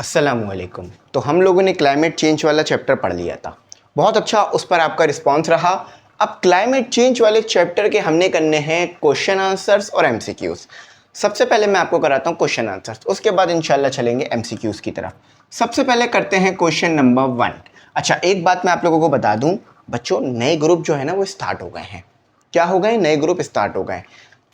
अस्सलामुअलैकुम। तो हम लोगों ने क्लाइमेट चेंज वाला चैप्टर पढ़ लिया था, बहुत अच्छा उस पर आपका रिस्पांस रहा। अब क्लाइमेट चेंज वाले चैप्टर के हमने करने हैं क्वेश्चन आंसर्स और एमसीक्यूज़। सबसे पहले मैं आपको कराता हूँ क्वेश्चन आंसर्स, उसके बाद इंशाल्लाह चलेंगे एमसीक्यूज़ की तरफ। सबसे पहले करते हैं क्वेश्चन नंबर 1। अच्छा, एक बात मैं आप लोगों को बता दूँ बच्चों, नए ग्रुप जो है ना वो स्टार्ट हो गए हैं। क्या हो गए? नए ग्रुप स्टार्ट हो गए।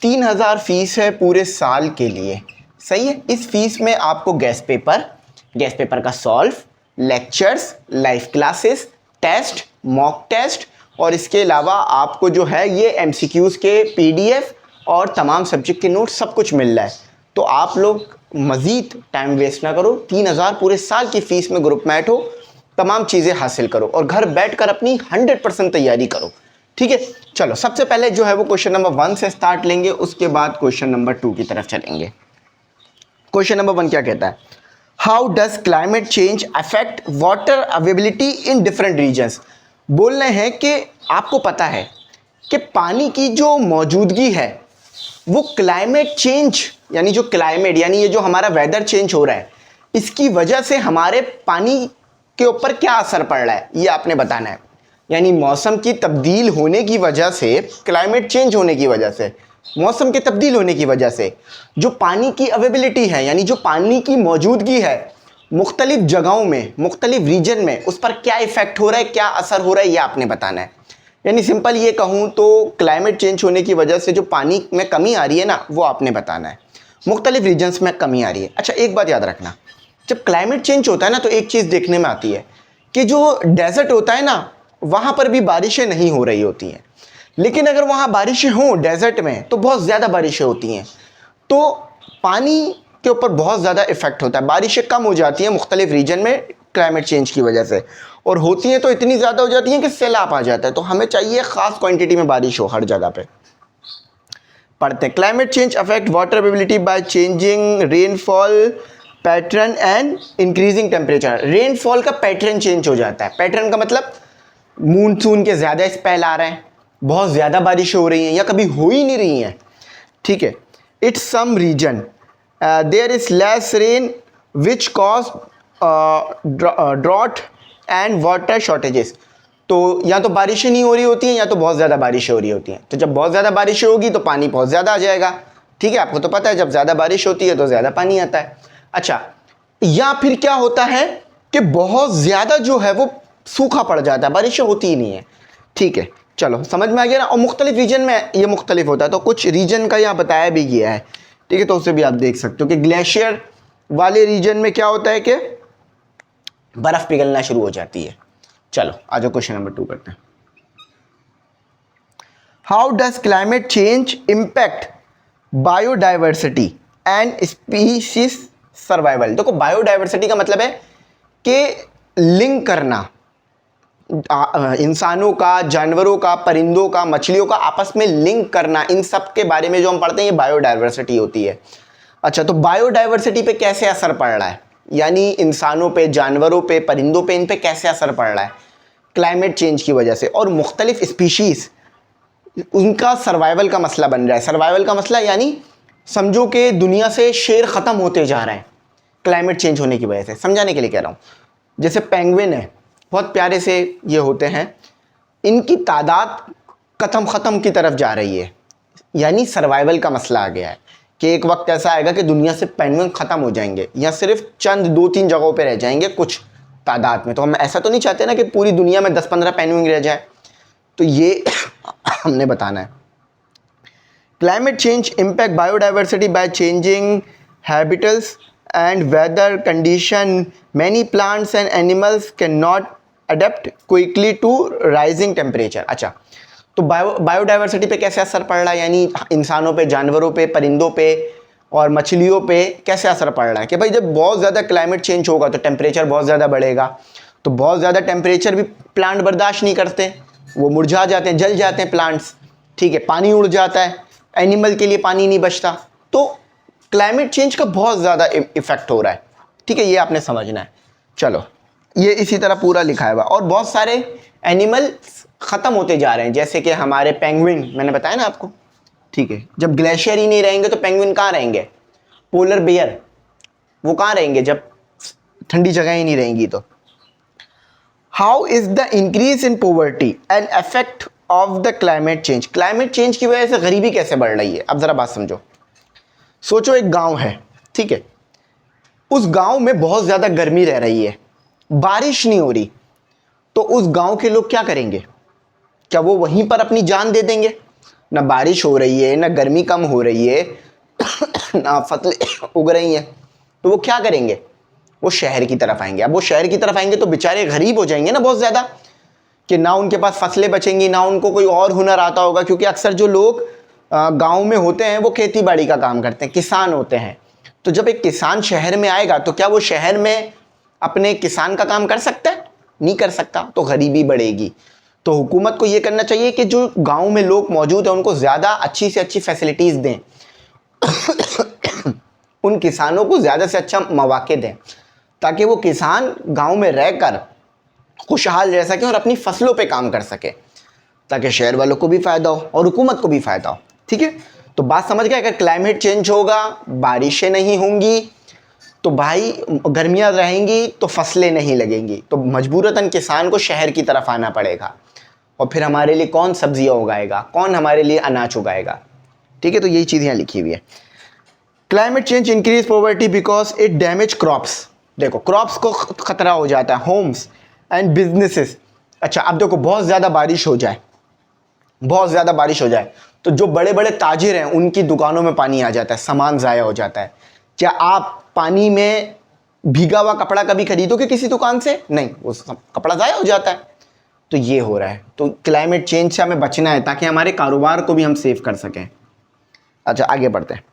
3000 फीस है पूरे साल के लिए, सही है। इस फीस में आपको गैस पेपर का solve, lectures, live classes, test, mock test और इसके अलावा आपको जो है ये एमसीक्यूज़ के पीडीएफ और तमाम सब्जेक्ट के नोट्स सब कुछ मिल रहा है। तो आप लोग मज़ीद टाइम वेस्ट ना करो, 3000 पूरे साल की फ़ीस में ग्रुप में ऐड हो, तमाम चीज़ें हासिल करो और घर बैठकर अपनी 100% तैयारी करो, ठीक है। चलो, सबसे पहले जो है वो क्वेश्चन नंबर 1 से स्टार्ट लेंगे, उसके बाद क्वेश्चन नंबर 2 की तरफ चलेंगे। क्वेश्चन नंबर 1 क्या कहता है? How does climate change affect water availability in different regions. बोल रहे हैं कि आपको पता है कि पानी की जो मौजूदगी है वो क्लाइमेट चेंज यानी जो क्लाइमेट यानी ये जो हमारा वेदर चेंज हो रहा है इसकी वजह से हमारे पानी के ऊपर क्या असर पड़ रहा है ये आपने बताना है। यानी मौसम की तब्दील होने की वजह से, क्लाइमेट चेंज होने की वजह से, मौसम के तब्दील होने की वजह से जो पानी की अवेलेबिलिटी है यानी जो पानी की मौजूदगी है मुख्तलिफ जगहों में, मुख्तलिफ रीजन में, उस पर क्या इफेक्ट हो रहा है, क्या असर हो रहा है ये आपने बताना है। यानी सिंपल ये कहूँ तो क्लाइमेट चेंज होने की वजह से जो पानी में कमी आ रही है ना वो आपने बताना है, मुख्तलिफ रीजन्स में कमी आ रही है। अच्छा, एक बात याद रखना, जब क्लाइमेट चेंज होता है ना तो एक चीज़ देखने में आती है कि जो डेजर्ट होता है ना वहाँ पर भी बारिशें नहीं हो रही होती हैं, लेकिन अगर वहाँ बारिशें हों डेजर्ट में तो बहुत ज़्यादा बारिशें होती हैं, तो पानी के ऊपर बहुत ज़्यादा इफेक्ट होता है। बारिशें कम हो जाती हैं मुख्तलिफ रीजन में क्लाइमेट चेंज की वजह से, और होती हैं तो इतनी ज़्यादा हो जाती हैं कि सैलाब आ जाता है। तो हमें चाहिए ख़ास क्वांटिटी में बारिश हो हर जगह पे। पढ़ते हैं, climate change affect water availability by changing rainfall pattern and increasing temperature. Rainfall का पैटर्न चेंज हो जाता है। पैटर्न का मतलब मूनसून के ज़्यादा स्पेल आ रहे हैं, बहुत ज़्यादा बारिश हो रही हैं या कभी हो ही नहीं रही हैं, ठीक है। It's some region there is less rain which cause drought and water shortages. तो या तो बारिशें नहीं हो रही होती हैं या तो बहुत ज़्यादा बारिशें हो रही होती हैं। तो जब बहुत ज़्यादा बारिशें होगी तो पानी बहुत ज़्यादा आ जाएगा, ठीक है। आपको तो पता है जब ज़्यादा बारिश होती है तो ज़्यादा पानी आता है। अच्छा, या फिर क्या होता है कि बहुत ज़्यादा जो है वो सूखा पड़ जाता है, बारिशें होती ही नहीं है, ठीक है। चलो, समझ में आ गया ना। और मुख्तलिफ रीजन में ये मुख्तलिफ होता है, तो कुछ रीजन का यहाँ बताया भी गया है, ठीक है। तो उसे भी आप देख सकते हो कि ग्लेशियर वाले रीजन में क्या होता है कि बर्फ़ पिघलना शुरू हो जाती है। चलो आ जाओ, क्वेश्चन नंबर 2 करते हैं। How does climate change impact biodiversity and species survival. देखो, बायोडाइवर्सिटी का मतलब है कि लिंक करना इंसानों का, जानवरों का, परिंदों का, मछलियों का आपस में लिंक करना, इन सब के बारे में जो हम पढ़ते हैं ये बायोडाइवर्सिटी होती है। अच्छा, तो बायोडाइवर्सिटी पे कैसे असर पड़ रहा है, यानी इंसानों पे, जानवरों पे, परिंदों पे, इन पे कैसे असर पड़ रहा है क्लाइमेट चेंज की वजह से। और मुख्तलिफ स्पीशीज़ उनका सर्वाइवल का मसला बन रहा है। सर्वाइवल का मसला यानी समझो कि दुनिया से शेर ख़त्म होते जा रहे हैं क्लाइमेट चेंज होने की वजह से। समझाने के लिए कह रहा हूँ, जैसे पेंगुइन है, बहुत प्यारे से ये होते हैं, इनकी तादाद ख़त्म की तरफ जा रही है, यानी सर्वाइवल का मसला आ गया है कि एक वक्त ऐसा आएगा कि दुनिया से पेंगुइन ख़त्म हो जाएंगे या सिर्फ चंद 2-3 जगहों पे रह जाएंगे कुछ तादाद में। तो हम ऐसा तो नहीं चाहते ना कि पूरी दुनिया में 10-15 पेंगुइन रह जाए, तो ये हमने बताना है। Climate change impact biodiversity by changing habitats and weather condition, many plants and animals can not adapt quickly to rising temperature. अच्छा, तो बायोडाइवर्सिटी पे कैसे असर पड़ रहा है, यानी इंसानों पे, जानवरों पे, परिंदों पे और मछलियों पे कैसे असर पड़ रहा है कि भाई जब बहुत ज़्यादा क्लाइमेट चेंज होगा तो टेम्परेचर बहुत ज़्यादा बढ़ेगा, तो बहुत ज़्यादा टेम्परेचर भी प्लांट बर्दाश्त नहीं करते, वो मुरझा जाते हैं, जल जाते हैं प्लांट्स, ठीक है। पानी उड़ जाता है, एनिमल के लिए पानी नहीं बचता, तो क्लाइमेट चेंज का बहुत ज़्यादा इफेक्ट हो रहा है, ठीक है। ये आपने समझना है। चलो, ये इसी तरह पूरा लिखा है और बहुत सारे एनिमल ख़त्म होते जा रहे हैं, जैसे कि हमारे पेंगुइन, मैंने बताया ना आपको, ठीक है। जब ग्लेशियर ही नहीं रहेंगे तो पेंगुइन कहाँ रहेंगे? पोलर बियर वो कहाँ रहेंगे जब ठंडी जगह ही नहीं रहेंगी। तो how is the increase in poverty and effect of the climate change, climate change की वजह से गरीबी कैसे बढ़ रही है। अब जरा बात समझो, सोचो एक गांव है, ठीक है, उस गांव में बहुत ज्यादा गर्मी रह रही है, बारिश नहीं हो रही, तो उस गांव के लोग क्या करेंगे? क्या वो वहीं पर अपनी जान दे देंगे? ना बारिश हो रही है, ना गर्मी कम हो रही है, ना फसलें उग रही हैं, तो वो क्या करेंगे? वो शहर की तरफ आएंगे। अब वो शहर की तरफ आएंगे तो बेचारे गरीब हो जाएंगे ना बहुत ज़्यादा, कि ना उनके पास फसलें बचेंगी, ना उनको कोई और हुनर आता होगा, क्योंकि अक्सर जो लोग गांव में होते हैं वो खेती बाड़ी का काम करते हैं, किसान होते हैं। तो जब एक किसान शहर में आएगा तो क्या वो शहर में अपने किसान का काम कर सकता है? नहीं कर सकता, तो गरीबी बढ़ेगी। तो हुकूमत को ये करना चाहिए कि जो गांव में लोग मौजूद हैं उनको ज़्यादा अच्छी से अच्छी फैसिलिटीज़ दें, उन किसानों को ज़्यादा से अच्छा मौके दें, ताकि वो किसान गांव में रहकर खुशहाल रह सके और अपनी फसलों पे काम कर सके, ताकि शहर वालों को भी फ़ायदा हो और हुकूमत को भी फ़ायदा हो। ठीक है, तो बात समझ गए? अगर क्लाइमेट चेंज होगा, बारिशें नहीं होंगी, तो भाई गर्मियाँ रहेंगी तो फसलें नहीं लगेंगी, तो मजबूरतन किसान को शहर की तरफ आना पड़ेगा, और फिर हमारे लिए कौन सब्जियाँ उगाएगा, कौन हमारे लिए अनाज उगाएगा? ठीक है, तो यही चीज़ यहाँ लिखी हुई है। Climate change increase poverty because it damage crops. देखो क्रॉप्स को खतरा हो जाता है, होम्स एंड बिजनेसेस। अच्छा, अब देखो बहुत ज़्यादा बारिश हो जाए, बहुत ज़्यादा बारिश हो जाए तो जो बड़े बड़े ताजिर हैं उनकी दुकानों में पानी आ जाता है, सामान ज़ाया हो जाता है। क्या आप पानी में भीगा हुआ कपड़ा कभी खरीदोगे किसी दुकान से? नहीं, वो कपड़ा ज़ाया हो जाता है। तो ये हो रहा है। तो क्लाइमेट चेंज से हमें बचना है ताकि हमारे कारोबार को भी हम सेव कर सकें। अच्छा, आगे बढ़ते हैं।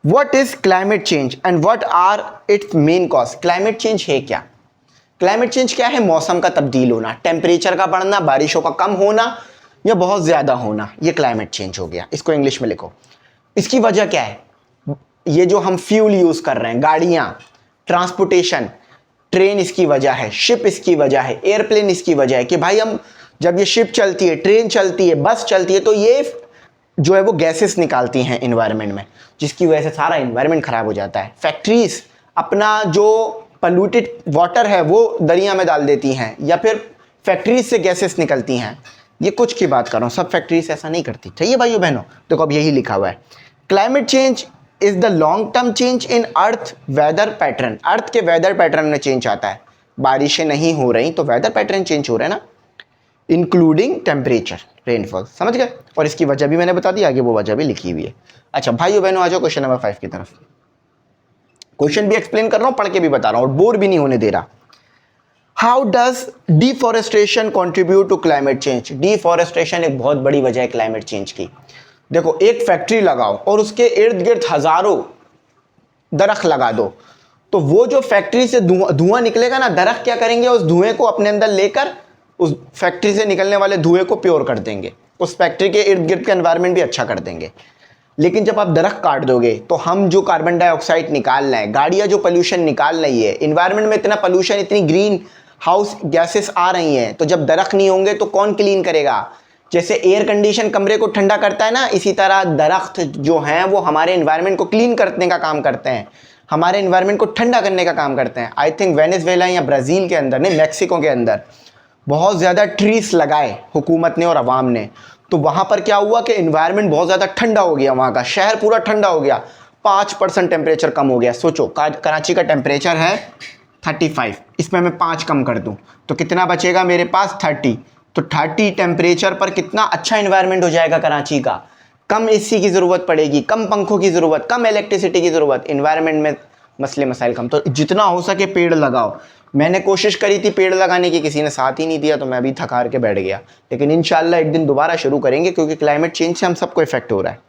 What is climate change and what are its main cause? Climate change है क्या? क्लाइमेट चेंज क्या है? मौसम का तब्दील होना, टेम्परेचर का बढ़ना, बारिशों का कम होना या बहुत ज़्यादा होना, ये क्लाइमेट चेंज हो गया। इसको इंग्लिश में लिखो। इसकी वजह क्या है? ये जो हम फ्यूल यूज़ कर रहे हैं, गाड़ियाँ, ट्रांसपोर्टेशन, ट्रेन इसकी वजह है, शिप इसकी वजह है, एयरप्लेन इसकी वजह है कि भाई हम जब ये शिप चलती है, ट्रेन चलती है, बस चलती है, तो ये जो है वो गैसेस निकालती हैं इन्वायरमेंट में, जिसकी वजह से सारा इन्वायरमेंट ख़राब हो जाता है। फैक्ट्रीज अपना जो पॉल्यूटेड वाटर है वो दरिया में डाल देती हैं, या फिर फैक्ट्रीज से गैसेस निकलती हैं। ये कुछ की बात कर रहा हूँ, सब फैक्ट्रीज ऐसा नहीं करती। चाहिए भाइयों बहनों? देखो अब यही लिखा हुआ है, climate change is the long term change in earth weather pattern. Earth के वेदर पैटर्न में चेंज आता है। बारिशें नहीं हो रही तो वेदर पैटर्न चेंज हो रहा है ना, इंक्लूडिंग टेम्परेचर, रेनफॉल। समझ गए? और इसकी वजह भी मैंने बता दी, आगे वो वजह भी लिखी हुई है। अच्छा भाइयों बहनों, आ जाओ क्वेश्चन नंबर 5 की तरफ। क्वेश्चन भी एक्सप्लेन कर रहा हूँ, पढ़ के भी बता रहा हूँ, और बोर भी नहीं होने दे रहा। How does deforestation contribute to climate change? Deforestation एक बहुत बड़ी वजह है क्लाइमेट चेंज की। देखो एक फैक्ट्री लगाओ और उसके इर्द गिर्द हजारों दरख्त लगा दो, तो वो जो फैक्ट्री से धुआं निकलेगा ना, दरख्त क्या करेंगे? उस धुएं को अपने अंदर लेकर उस फैक्ट्री से निकलने वाले धुएं को प्योर कर देंगे, उस फैक्ट्री के इर्द गिर्द का एनवायरनमेंट भी अच्छा कर देंगे। लेकिन जब आप दरख्त काट दोगे तो हम जो कार्बन डाइऑक्साइड निकाल रहे हैं, गाड़ियां जो पोल्यूशन निकाल रही है, इन्वायरमेंट में इतना पोल्यूशन, इतनी ग्रीन हाउस गैसेस आ रही हैं, तो जब दरख्त नहीं होंगे तो कौन क्लीन करेगा? जैसे एयर कंडीशन कमरे को ठंडा करता है ना, इसी तरह दरख्त जो हैं वो हमारे एनवायरनमेंट को क्लीन करने का काम करते हैं, हमारे एनवायरनमेंट को ठंडा करने का काम करते हैं। आई थिंक वेनेजुएला या ब्राज़ील के अंदर, नहीं मैक्सिको के अंदर बहुत ज़्यादा ट्रीज लगाए हुकूमत ने और अवाम ने, तो वहाँ पर क्या हुआ कि एनवायरनमेंट बहुत ज़्यादा ठंडा हो गया, वहाँ का शहर पूरा ठंडा हो गया, 5% टेम्परेचर कम हो गया। सोचो कराची का टेम्परेचर है 35, इसमें मैं 5 कम कर दूँ तो कितना बचेगा मेरे पास? 30। तो 30 टेम्परेचर पर कितना अच्छा एनवायरनमेंट हो जाएगा कराची का। कम एसी की ज़रूरत पड़ेगी, कम पंखों की ज़रूरत, कम इलेक्ट्रिसिटी की ज़रूरत, एनवायरनमेंट में मसले मसाइल कम। तो जितना हो सके पेड़ लगाओ। मैंने कोशिश करी थी पेड़ लगाने की, किसी ने साथ ही नहीं दिया, तो मैं अभी थक हार के बैठ गया। लेकिन इंशाल्लाह एक दिन दोबारा शुरू करेंगे, क्योंकि क्लाइमेट चेंज से हम सबको इफेक्ट हो रहा है।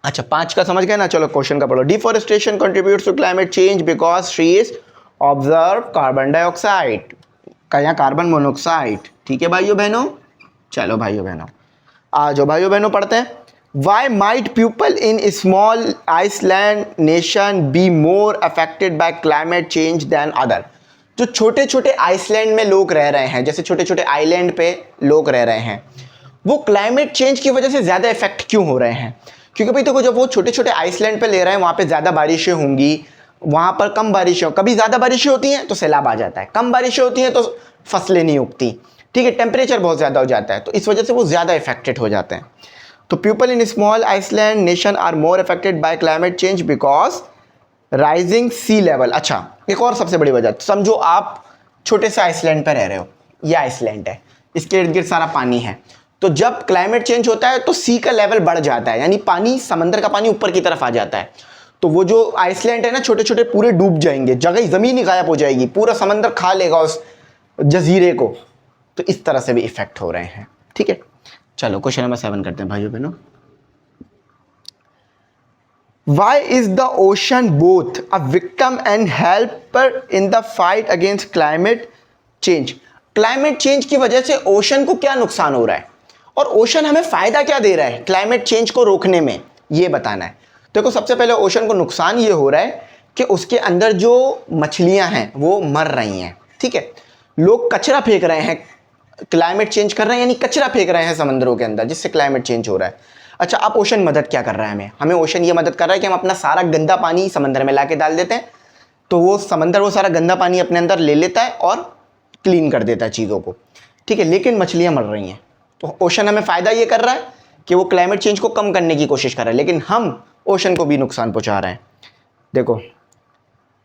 अच्छा 5 का समझ गए ना? चलो क्वेश्चन का पढ़ो। Deforestation contributes to climate change because trees observe carbon dioxide का या कार्बन मोनोऑक्साइड। ठीक है भाइयों बहनों? चलो भाइयों बहनों आ जाओ, भाइयों बहनों पढ़ते हैं। Why might people in small Iceland nation be more affected by climate change than other? जो छोटे छोटे आइसलैंड में लोग रह रहे हैं, जैसे छोटे छोटे आइलैंड पे लोग रह रहे हैं, वो क्लाइमेट चेंज की वजह से ज़्यादा इफेक्ट क्यों हो रहे हैं? क्योंकि भाई देखो जब वो छोटे छोटे आइसलैंड पे ले रहे हैं, वहाँ पे ज़्यादा बारिशें होंगी, वहाँ पर कम बारिश हो, कभी ज़्यादा बारिशें होती हैं तो सैलाब आ जाता है, कम बारिशें होती हैं तो फसलें नहीं उगती, ठीक है, टेम्परेचर बहुत ज़्यादा हो जाता है, तो इस वजह से वो ज़्यादा इफेक्टेड हो जाते हैं। तो people in small island nation are more affected by climate change because rising sea level. अच्छा, एक और सबसे बड़ी वजह, समझो आप छोटे से आइसलैंड पर रह रहे हो, ये आइसलैंड है, इसके इर्द गिर्द सारा पानी है, तो जब क्लाइमेट चेंज होता है तो सी का लेवल बढ़ जाता है, यानी पानी, समंदर का पानी ऊपर की तरफ आ जाता है, तो वो जो आइसलैंड है ना, छोटे छोटे पूरे डूब जाएंगे, जगह ज़मीन ही गायब हो जाएगी, पूरा समंदर खा लेगा उस जजीरे को। तो इस तरह से भी इफेक्ट हो रहे हैं, ठीक है। चलो क्वेश्चन नंबर 7 करते हैं भाइयों बहनों। Why is the ocean both a victim and helper in the fight against climate change? Climate change की वजह से ओशन को क्या नुकसान हो रहा है और ओशन हमें फायदा क्या दे रहा है क्लाइमेट चेंज को रोकने में, ये बताना है। देखो, सबसे पहले ओशन को नुकसान ये हो रहा है कि उसके अंदर जो मछलियां हैं वो मर रही हैं, ठीक है। लोग कचरा फेंक रहे हैं, क्लाइमेट चेंज कर रहे हैं, यानी कचरा फेंक रहे हैं समंदरों के अंदर, जिससे क्लाइमेट चेंज हो रहा है। अच्छा, अब ओशन मदद क्या कर रहा है हमें? हमें ओशन ये मदद कर रहा है कि हम अपना सारा गंदा पानी समंदर में लाके डाल देते हैं, तो वो समंदर वो सारा गंदा पानी अपने अंदर ले लेता है और क्लीन कर देता है चीज़ों को, ठीक है। लेकिन मछलियाँ मर रही हैं, तो ओशन हमें फ़ायदा ये कर रहा है कि वो क्लाइमेट चेंज को कम करने की कोशिश कर रहा है, लेकिन हम ओशन को भी नुकसान पहुँचा रहे हैं। देखो,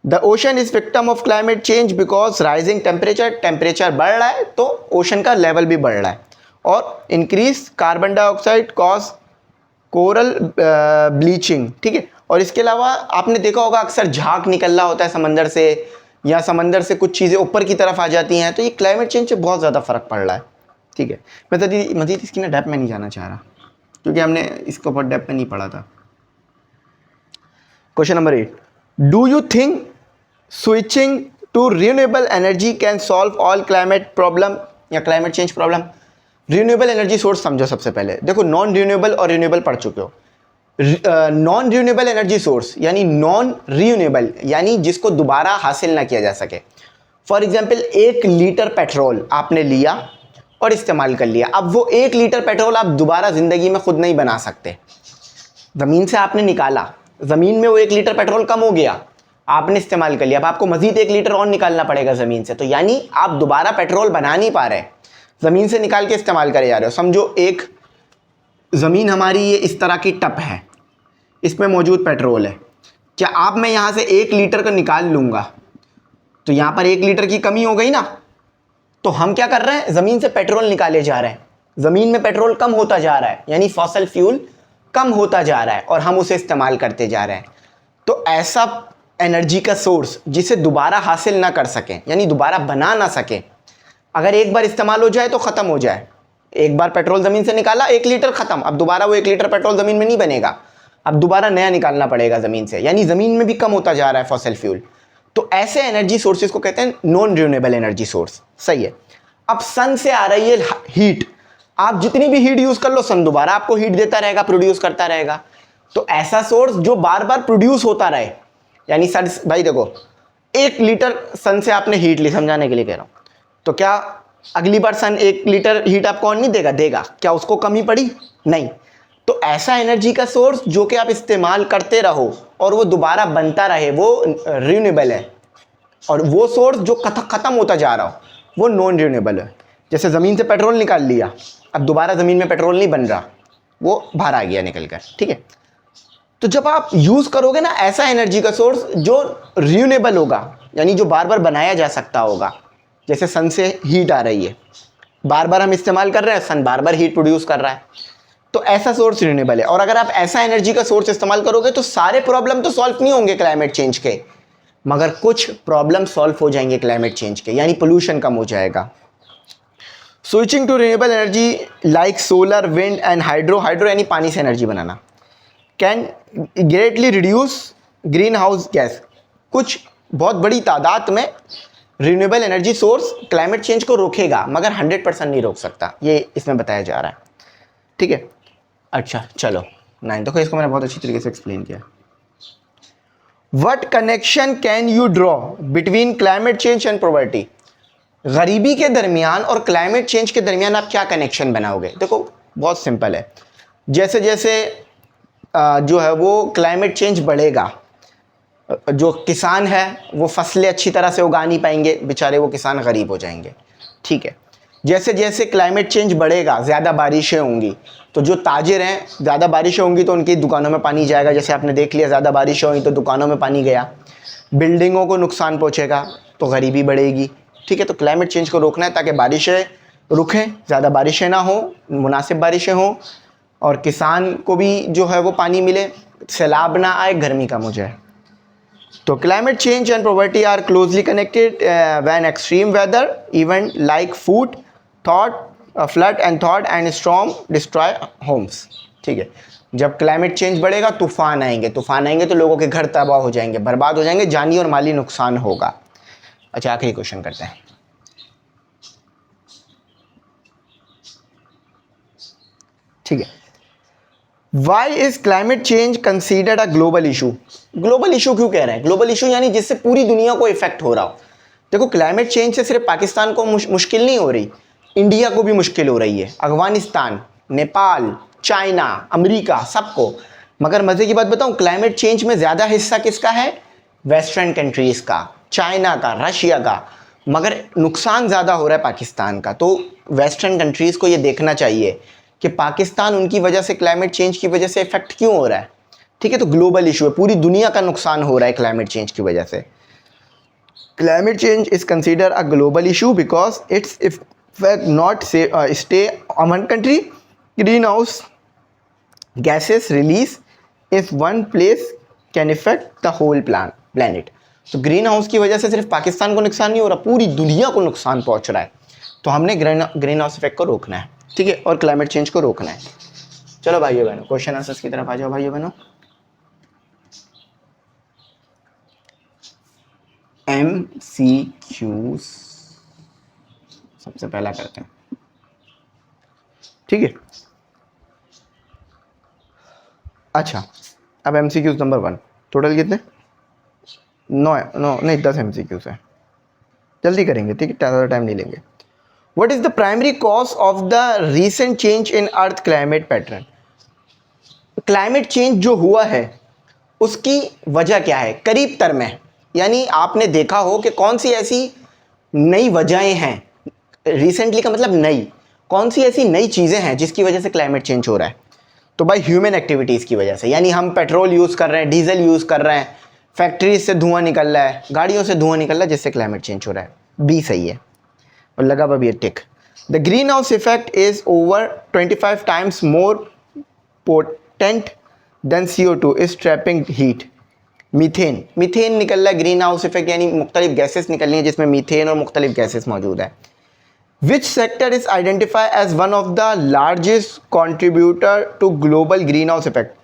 the ocean is victim of climate change because rising temperature बढ़ रहा है तो ओशन का लेवल भी बढ़ रहा है, और increase carbon dioxide cause coral bleaching, ठीक है। और इसके अलावा आपने देखा होगा अक्सर झाग निकल रहा होता है समंदर से, या समंदर से कुछ चीज़ें ऊपर की तरफ आ जाती हैं, तो ये क्लाइमेट चेंज से बहुत ज़्यादा फ़र्क पड़ रहा है, ठीक है। मैं तो मज़ीद इसकी ना डेप्थ में नहीं जाना चाह रहा, क्योंकि हमने इसके ऊपर डेप्थ में नहीं पढ़ा था। Question number 8, do you think switching to renewable energy can solve all climate problem या climate change problem? Renewable energy source समझो सबसे पहले। देखो, नॉन रिन्यूएबल और रिन्यूएबल पढ़ चुके हो। नॉन रिन्यूएबल एनर्जी सोर्स यानी नॉन रिन्यूएबल, यानी जिसको दोबारा हासिल ना किया जा सके। फॉर एग्जाम्पल, 1 लीटर पेट्रोल आपने लिया और इस्तेमाल कर लिया, अब वो 1 लीटर पेट्रोल आप दोबारा ज़िंदगी में खुद नहीं बना सकते। ज़मीन से आपने निकाला, ज़मीन में वो 1 लीटर पेट्रोल कम हो गया, आपने इस्तेमाल कर लिया, अब आपको मज़ीद 1 लीटर और निकालना पड़ेगा ज़मीन से, तो यानी आप दोबारा पेट्रोल बना नहीं पा रहे, ज़मीन से निकाल के इस्तेमाल करे जा रहे हो। समझो एक ज़मीन हमारी ये इस तरह की टप है, इसमें मौजूद पेट्रोल है, क्या आप मैं यहाँ से 1 लीटर का निकाल लूँगा तो यहाँ पर 1 लीटर की कमी हो गई ना। तो हम क्या कर रहे हैं, ज़मीन से पेट्रोल निकाले जा रहे हैं, ज़मीन में पेट्रोल कम होता जा रहा है, यानी फॉसल फ्यूल कम होता जा रहा है और हम उसे इस्तेमाल करते जा रहे हैं। तो ऐसा एनर्जी का सोर्स जिसे दोबारा हासिल ना कर सकें, यानी दोबारा बना ना सके, अगर एक बार इस्तेमाल हो जाए तो ख़त्म हो जाए। एक बार पेट्रोल ज़मीन से निकाला, 1 लीटर ख़त्म, अब दोबारा वो 1 लीटर पेट्रोल ज़मीन में नहीं बनेगा, अब दोबारा नया निकालना पड़ेगा ज़मीन से, यानी ज़मीन में भी कम होता जा रहा है फॉसल फ्यूल। तो ऐसे एनर्जी सोर्सेज को कहते हैं नॉन रिन्यूएबल एनर्जी सोर्स, सही है। अब सन से आ रही है हीट, आप जितनी भी हीट यूज़ कर लो, सन दोबारा आपको हीट देता रहेगा, प्रोड्यूस करता रहेगा। तो ऐसा सोर्स जो बार बार प्रोड्यूस होता रहे, यानी सन, भाई देखो 1 लीटर सन से आपने हीट ली, समझाने के लिए कह रहा हूँ, तो क्या अगली बार सन 1 लीटर हीट आपको और नहीं देगा? देगा। क्या उसको कमी पड़ी? नहीं। तो ऐसा एनर्जी का सोर्स जो कि आप इस्तेमाल करते रहो और वो दोबारा बनता रहे, वो रिन्यूएबल है। और वो सोर्स जो ख़त्म होता जा रहा हो, वो नॉन रिन्यूएबल है। जैसे ज़मीन से पेट्रोल निकाल लिया, अब दोबारा ज़मीन में पेट्रोल नहीं बन रहा, वो बाहर आ गया निकल कर, ठीक है। तो जब आप यूज़ करोगे ना ऐसा एनर्जी का सोर्स जो रिन्यूएबल होगा, यानी जो बार बार बनाया जा सकता होगा, जैसे सन से हीट आ रही है, बार बार हम इस्तेमाल कर रहे हैं, सन बार बार हीट प्रोड्यूस कर रहा है, तो ऐसा सोर्स रिन्यूएबल है। और अगर आप ऐसा एनर्जी का सोर्स इस्तेमाल करोगे तो सारे प्रॉब्लम तो सॉल्व नहीं होंगे क्लाइमेट चेंज के, मगर कुछ प्रॉब्लम सॉल्व हो जाएंगे क्लाइमेट चेंज के, यानी पोल्यूशन कम हो जाएगा। Switching to renewable energy like solar, wind and hydro, hydro यानी पानी से एनर्जी बनाना, can greatly reduce green house gas. कुछ बहुत बड़ी तादाद में renewable energy source climate change को रोकेगा, मगर 100% नहीं रोक सकता, ये इसमें बताया जा रहा है, ठीक है। अच्छा चलो 9, देखो इसको मैंने बहुत अच्छी तरीके से एक्सप्लेन किया। What connection can you draw between climate change and poverty? गरीबी के दरमियान और क्लाइमेट चेंज के दरमियान आप क्या कनेक्शन बनाओगे? देखो बहुत सिंपल है, जैसे जैसे जो है वो क्लाइमेट चेंज बढ़ेगा, जो किसान है वो फसलें अच्छी तरह से उगा नहीं पाएंगे, बेचारे वो किसान गरीब हो जाएंगे। ठीक है, जैसे जैसे क्लाइमेट चेंज बढ़ेगा, ज़्यादा बारिशें होंगी, तो जो ताजिर हैं, ज़्यादा बारिशें होंगी तो उनकी दुकानों में पानी जाएगा, जैसे आपने देख लिया ज़्यादा बारिशें हुई तो दुकानों में पानी गया, बिल्डिंगों को नुकसान पहुँचेगा तो गरीबी बढ़ेगी। ठीक है, तो क्लाइमेट चेंज को रोकना है ताकि बारिशें रुकें, ज़्यादा बारिशें ना हो, मुनासिब बारिशें हों, और किसान को भी जो है वो पानी मिले, सैलाब ना आए, गर्मी कम हो जाए। तो climate change and poverty are closely connected when extreme weather event like flood and storm destroy homes. ठीक है, जब क्लाइमेट चेंज बढ़ेगा तूफान आएंगे तो लोगों के घर तबाह हो जाएंगे, बर्बाद हो जाएंगे, जानी और माली नुकसान होगा। अच्छा, आखिरी क्वेश्चन करते हैं। ठीक है, why is climate change considered a global issue? Global issue क्यों कह रहे हैं? ग्लोबल इशू यानी जिससे पूरी दुनिया को इफेक्ट हो रहा हो। देखो, क्लाइमेट चेंज से सिर्फ पाकिस्तान को मुश्किल नहीं हो रही, इंडिया को भी मुश्किल हो रही है, अफगानिस्तान, नेपाल, चाइना, अमेरिका, सबको। मगर मज़े की बात बताऊं, क्लाइमेट चेंज में ज़्यादा हिस्सा किसका है? वेस्टर्न कंट्रीज़ का, चाइना का, रशिया का। मगर नुकसान ज़्यादा हो रहा है पाकिस्तान का। तो वेस्टर्न कंट्रीज़ को ये देखना चाहिए कि पाकिस्तान उनकी वजह से, क्लाइमेट चेंज की वजह से इफेक्ट क्यों हो रहा है। ठीक है, तो ग्लोबल इशू है, पूरी दुनिया का नुकसान हो रहा है क्लाइमेट चेंज की वजह से। Climate change is consider a global issue because its effect not stay on one country. Green house gases release if one place can effect the whole planet. तो ग्रीन हाउस की वजह से सिर्फ पाकिस्तान को नुकसान नहीं हो रहा, पूरी दुनिया को नुकसान पहुंच रहा है। तो हमने ग्रीन हाउस इफेक्ट को रोकना है। ठीक है, और क्लाइमेट चेंज को रोकना है। चलो भाइयों बहनों, क्वेश्चन आंसर्स की तरफ आ जाओ भाइयों बहनों। MCQs सबसे पहला करते हैं। ठीक है, अच्छा, अब MCQs नंबर 1, टोटल कितने? 9 नहीं 10 MCQs है, जल्दी करेंगे। ठीक है, ज़्यादा टाइम नहीं लेंगे। What is the primary cause of the recent change in Earth climate pattern? Climate change जो हुआ है उसकी वजह क्या है? करीब तर में, यानी आपने देखा हो कि कौन सी ऐसी नई वजहें हैं, रिसेंटली का मतलब नई, कौन सी ऐसी नई चीज़ें हैं जिसकी वजह से क्लाइमेट चेंज हो रहा है? तो भाई ह्यूमन एक्टिविटीज़ की वजह से, यानी हम पेट्रोल यूज़ कर रहे हैं, डीजल यूज़ कर रहे हैं, फैक्ट्रीज से धुआं निकल रहा है, गाड़ियों से धुआं निकल रहा है, जिससे क्लाइमेट चेंज हो रहा है। बी सही है, और लगा अब ये tick. The green house effect is over 25 times more potent than CO2 is trapping heat. Methane निकल रहा है, ग्रीन हाउस इफेक्ट यानी मुख्तलिफ गैसेस निकल रही हैं जिसमें मीथेन और मुख्तलिफ गैसेस मौजूद है। Which sector is identify as one of the largest contributor to global green house effect?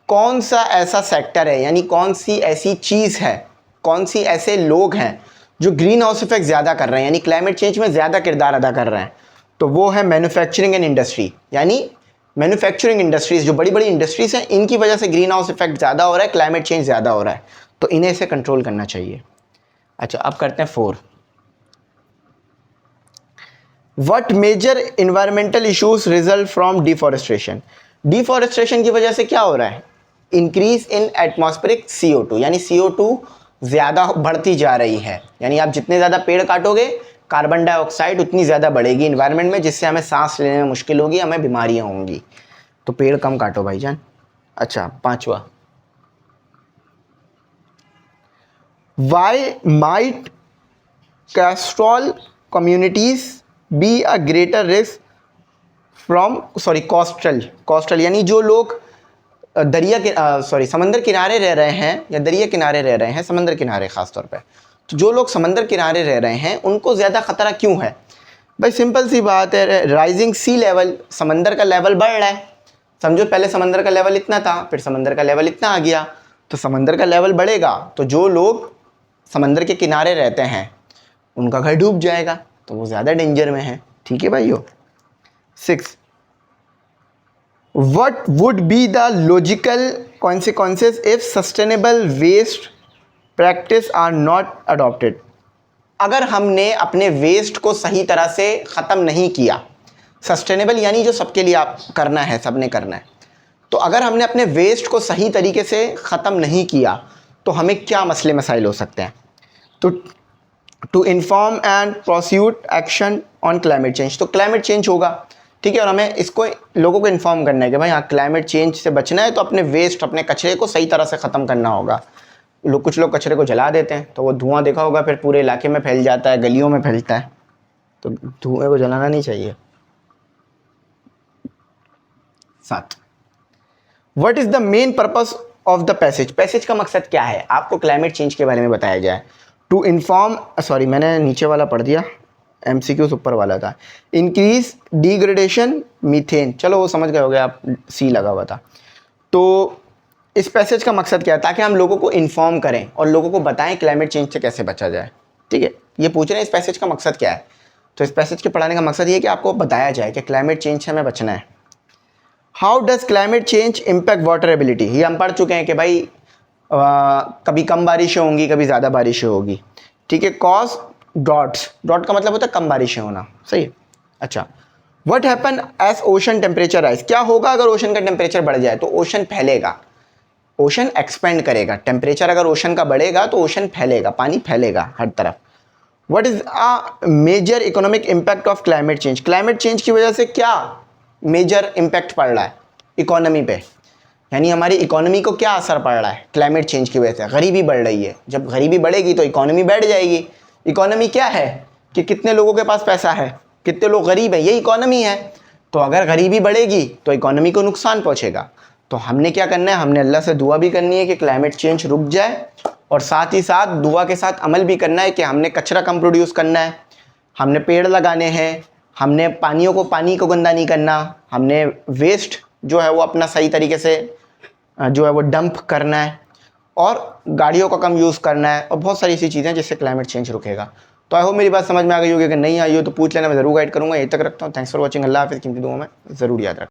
कौन सा ऐसा सेक्टर है, यानी कौन सी ऐसी चीज़ है, कौन सी ऐसे लोग हैं जो ग्रीन हाउस इफेक्ट ज़्यादा कर रहे हैं, यानी क्लाइमेट चेंज में ज़्यादा किरदार अदा कर रहे हैं? तो वो है मैन्युफैक्चरिंग एंड इंडस्ट्री, यानी मैन्युफैक्चरिंग इंडस्ट्रीज़, जो बड़ी बड़ी इंडस्ट्रीज़ हैं, इनकी वजह से ग्रीन हाउस इफेक्ट ज़्यादा हो रहा है, क्लाइमेट चेंज ज़्यादा हो रहा है, तो इन्हें से कंट्रोल करना चाहिए। अच्छा, अब करते हैं 4। What major environmental issues result from deforestation? Deforestation की वजह से क्या हो रहा है? इंक्रीज इन एटमॉस्फेरिक CO2, यानी CO2 ज़्यादा बढ़ती जा रही है, यानी आप जितने ज़्यादा पेड़ काटोगे कार्बन डाइऑक्साइड उतनी ज़्यादा बढ़ेगी इन्वायरमेंट में, जिससे हमें सांस लेने में मुश्किल होगी, हमें बीमारियां होंगी। तो पेड़ कम काटो भाईजान। अच्छा, 5वां, why might coastal communities be a greater risk from coastal यानी जो लोग समंदर किनारे रह रहे हैं, या दरिया किनारे रह रहे हैं, समंदर किनारे ख़ास तौर पे, तो जो लोग समंदर किनारे रह रहे हैं उनको ज़्यादा ख़तरा क्यों है? भाई सिंपल सी बात है, राइजिंग सी लेवल, समंदर का लेवल बढ़ रहा है। समझो पहले समंदर का लेवल इतना था, फिर समंदर का लेवल इतना आ गया, तो समंदर का लेवल बढ़ेगा तो जो लोग समंदर के किनारे रहते हैं उनका घर डूब जाएगा, तो वो ज़्यादा डेंजर में है। ठीक है भाइयों। 6, What would be the logical consequences if sustainable waste practice are not adopted? अगर हमने अपने वेस्ट को सही तरह से ख़त्म नहीं किया, सस्टेनेबल यानी जो सबके लिए आप करना है, सबने करना है, तो अगर हमने अपने वेस्ट को सही तरीके से ख़त्म नहीं किया तो हमें क्या मसले मसाइल हो सकते हैं? तो to inform and proceed action on climate change, तो क्लाइमेट चेंज होगा, ठीक है, और हमें इसको लोगों को इन्फॉर्म करना है कि भाई हाँ क्लाइमेट चेंज से बचना है, तो अपने वेस्ट, अपने कचरे को सही तरह से ख़त्म करना होगा। कुछ लोग कचरे को जला देते हैं तो वो धुआं देखा होगा फिर पूरे इलाके में फैल जाता है, गलियों में फैलता है, तो धुएं को जलाना नहीं चाहिए। 7, what is the main purpose of the passage, passage का मकसद क्या है? आपको क्लाइमेट चेंज के बारे में बताया जाए। टू इन्फॉर्म, सॉरी मैंने नीचे वाला पढ़ दिया, MCQs ऊपर वाला था। इंक्रीज डिग्रेडेशन मीथेन, चलो वो समझ गए होगे आप, सी लगा हुआ था। तो इस पैसेज का मकसद क्या है? ताकि हम लोगों को इन्फॉर्म करें और लोगों को बताएं क्लाइमेट चेंज से कैसे बचा जाए, ठीक है। ये पूछ रहे हैं इस पैसेज का मकसद क्या है, तो इस पैसेज के पढ़ाने का मकसद ये है कि आपको बताया जाए कि क्लाइमेट चेंज से हमें बचना है। How does climate change impact water ability, ये हम पढ़ चुके हैं कि भाई कभी कम बारिशें होंगी, कभी ज़्यादा बारिशें होगी, ठीक है। कॉज ड्रॉट्स, ड्रॉट का मतलब होता है कम बारिशें होना, सही है। अच्छा, what happen as ocean temperature rise, क्या होगा अगर ओशन का टेम्परेचर बढ़ जाए? तो ओशन फैलेगा, ओशन एक्सपेंड करेगा। टेम्परेचर अगर ओशन का बढ़ेगा तो ओशन फैलेगा, पानी फैलेगा हर तरफ। What is a major economic impact of climate change, climate change की वजह से क्या मेजर इम्पैक्ट पड़ रहा है इकोनॉमी पे, यानी हमारी इकोनॉमी को क्या असर पड़ रहा है क्लाइमेट चेंज की वजह से? गरीबी बढ़ रही है, जब गरीबी बढ़ेगी तो इकोनॉमी बढ़ जाएगी। इकोनॉमी क्या है कि कितने लोगों के पास पैसा है, कितने लोग गरीब हैं, ये इकोनॉमी है। तो अगर गरीबी बढ़ेगी तो इकोनॉमी को नुकसान पहुंचेगा। तो हमने क्या करना है, हमने अल्लाह से दुआ भी करनी है कि क्लाइमेट चेंज रुक जाए, और साथ ही साथ दुआ के साथ अमल भी करना है कि हमने कचरा कम प्रोड्यूस करना है, हमने पेड़ लगाने हैं, हमने पानी को गंदा नहीं करना, हमने वेस्ट जो है वो अपना सही तरीके से जो है वो डंप करना है, और गाड़ियों का कम यूज़ करना है, और बहुत सारी ऐसी चीज़ें जिससे क्लाइमेट चेंज रुकेगा। तो आई होप मेरी बात समझ में आ गई होगी, अगर नहीं आई हो तो पूछ लेना, मैं ज़रूर गाइड करूँगा। यहीं तक रखता हूँ, थैंक्स फॉर वॉचिंग, अल्लाह हाफिज़। कीमती दुआ में ज़रूर याद रखना।